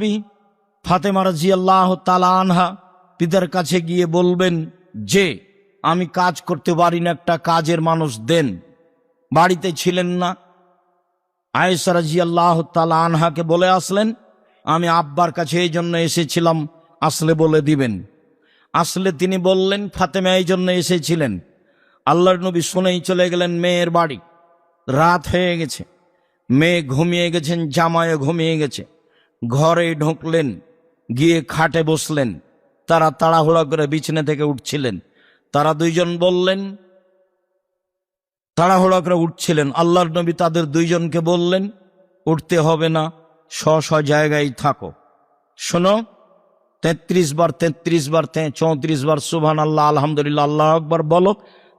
তাসবিহ ফাতেমা রাদিয়াল্লাহু তাআলা আনহা পিতার কাছে গিয়ে বলবেন যে আমি কাজ করতে পারি না, একটা কাজের মানুষ দেন। বাড়িতে ছিলেন না। আয়েশা রাদিয়াল্লাহু তাআলা আনহাকে বলে আসলেন, আমি আব্বার কাছে এই জন্য এসেছিলাম, আসলে বলে দিবেন। আসলে তিনি বললেন ফাতেমা এই জন্য এসেছিলেন। আল্লাহর নবী শুনেই চলে গেলেন মেয়ের বাড়ি। রাত হয়ে গেছে, মেয়ে ঘুমিয়ে গেছেন, জামাইও ঘুমিয়ে গেছে। ঘরে ঢুকলেন, গিয়ে খাটে বসলেন। তারা তাড়াহুড়া করে বিছানা থেকে উঠছিলেন। তারা দুইজন বললেন, তাড়াহুড়া করে উঠছিলেন। আল্লাহর নবী তাদের দুইজনকে বললেন, উঠতে হবে না, স্ব জায়গায় থাকো। শোনো, 33 বার 34 বার সুবহানাল্লাহ আলহামদুলিল্লাহ আল্লাহু আকবার বলো।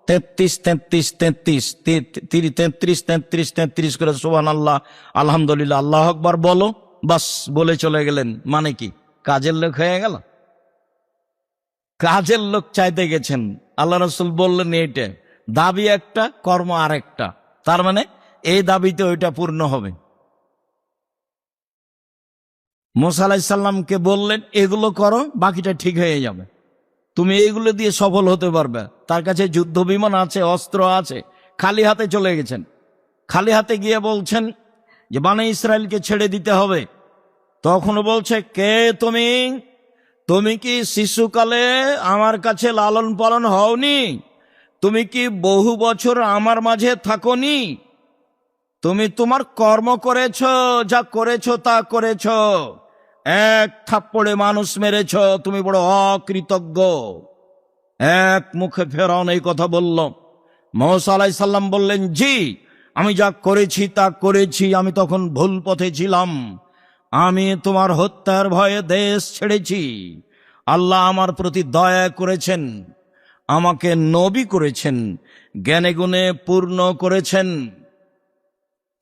33 করে সুবহানাল্লাহ আলহামদুলিল্লাহ আল্লাহু আকবার বলো। বাস বলে চলে গেলেন। মানে কি কাজের লোক হয়ে গেল? কাজের লোক চাইতে গেছেন। আল্লাহ রাসূল বললেন এইটা দাবি একটা, কর্ম আরেকটা। তার মানে এই দাবিতে ওইটা পূর্ণ হবে। মুসা আলাইহিস সালামকে বললেন এগুলো করো, বাকিটা ঠিক হয়ে যাবে, তুমি এইগুলো দিয়ে সফল হতে পারবে। তার কাছে যুদ্ধ বিমান আছে, অস্ত্র আছে। খালি হাতে চলে গেছেন। খালি হাতে গিয়ে বলছেন যে বনী ইসরায়েলকে ছেড়ে দিতে হবে। তখনও বলছে, কে তুমি? তুমি কি শিশুকালে আমার কাছে লালন পালন হওনি? তুমি কি বহু বছর আমার মাঝে থাকোনি? তুমি তোমার কর্ম করেছ, যা করেছ তা করেছ। এক থাপ্পড়ে মানুষ মেরেছ, তুমি বড় অকৃতজ্ঞ। এক মুখে ফেরাউন এই কথা বলল। মুসা আলাইহিস সালাম বললেন, জি, আমি যা করেছি তা করেছি। আমি তখন ভুল পথে ছিলাম। আমি তোমার হত্যার ভয়ে দেশ ছেড়েছি। আল্লাহ আমার প্রতি দয়া করেছেন, আমাকে নবী করেছেন, জ্ঞানে গুণে পূর্ণ করেছেন।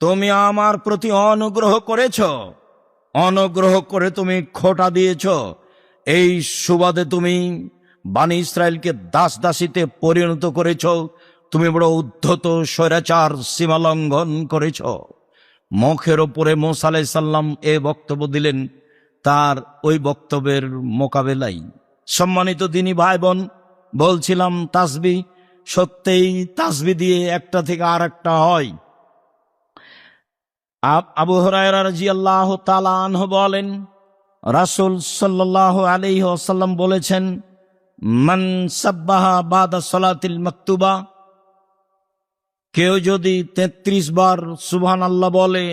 তুমি আমার প্রতি অনুগ্রহ করেছ, অনুগ্রহ করে তুমি খোঁটা দিয়েছ। এই সুবাদে তুমি বনী ইসরায়েলকে দাস দাসীতে পরিণত করেছ। তুমি বড় উদ্ধত স্বৈরাচার, সীমা লঙ্ঘন করেছ। মুখের ওপরে মুসা আলাইহিস সালাম এ বক্তব্য দিলেন। তার ওই বক্তব্যের মোকাবেলাই সম্মানিত দিনী ভাই বোন, বলছিলাম তাসবিহ, সত্যিই তাসবিহ দিয়ে একটা থেকে আর একটা হয়। আবু হুরায়রা রাদিয়াল্লাহু তাআলা আনহু বলেন, রাসূল সাল্লাল্লাহু আলাইহি ওয়াসাল্লাম বলেছেন, মান সাব্বাহা বাদা সালাতিল মাকতুবা, কেউ যদি 33 বার সুবহানাল্লাহ বলে